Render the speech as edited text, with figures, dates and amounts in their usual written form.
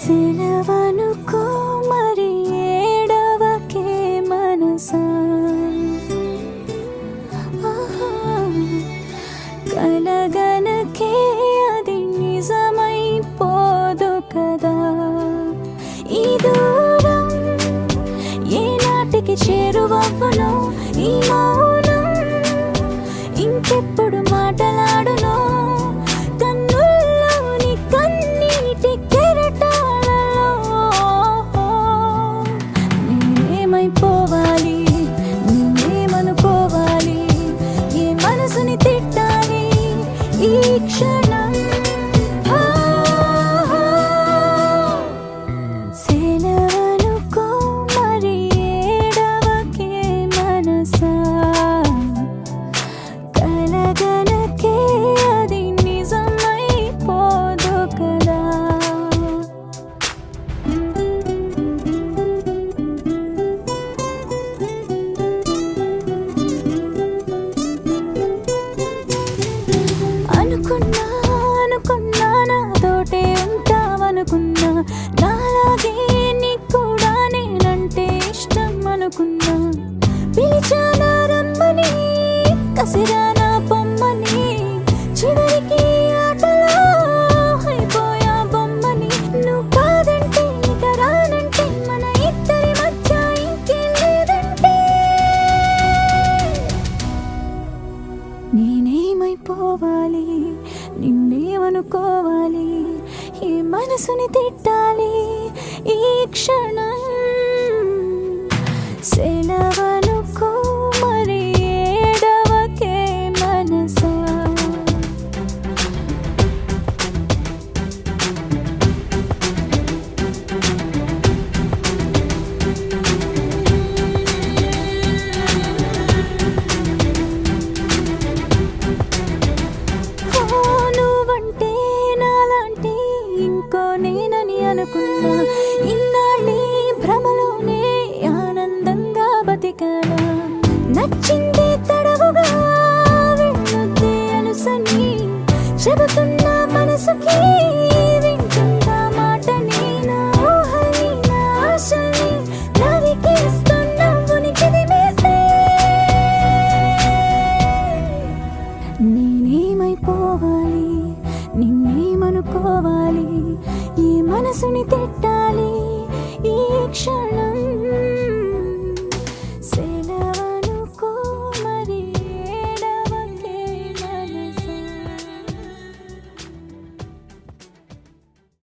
సెలవనుకో మరి ఏడవకే మనసా, కలగనకే అది నిజమైపోదు కదా. ఈ దూరం ఏనాటికి చేరువవ్వునో, ఈ మౌనం ఇంకెప్పుడు మాటలాడునో, కన్నుల్లోని కన్నీటి కెరటాలలో నేనేమైపోవాలి, నేనేమనుకోవాలి, ఏ మనసుని తిట్టాలి ఈ క్షణం. సెలవనుకో మరి ఏడవకే మనసా, కలగనకే అది నిజమైపోదు కదా. అనుకున్నా అనుకున్నా నాతోటే ఉంటావనుకున్నా, నాలాగే నీకు కూడా నేనంటే ఇష్టం అనుకున్నా. పిలిచానా రమ్మని, కసిరానా పొమ్మని, చివరికి ఆటలో అయిపోయా బొమ్మని. నువ్వు కాదంటే ఇక రానంటే, మన ఇద్దరి మధ్య ఇంకేం లేదంటే, నేనేమైపోవాలి, నిన్నేమనుకోవాలి, ఈ మనసుని తిట్టాలి ఈ క్షణం. సెలవనుకో మరి ఏడవకే మనసా. నువ్వంటే నాలాంటి ఇంకో నేనని అనుకున్నా, ఇన్నాళ్ళీ భ్రమలోనే ఆనందంగా బతికానా. నచ్చింది తడవుగా వెళ్ళొద్దే అనుసని చెబుతున్న మనసుకి, వింటున్నా మాటని, నా ఊహని, నా ఆశని నరికేస్తున్న ఉనికిది మేస్తే, నేనేమైపోవాలి, నిన్నేమనుకోవాలి, ఈ మనసుని తిట్టాలి ఈ క్షణం.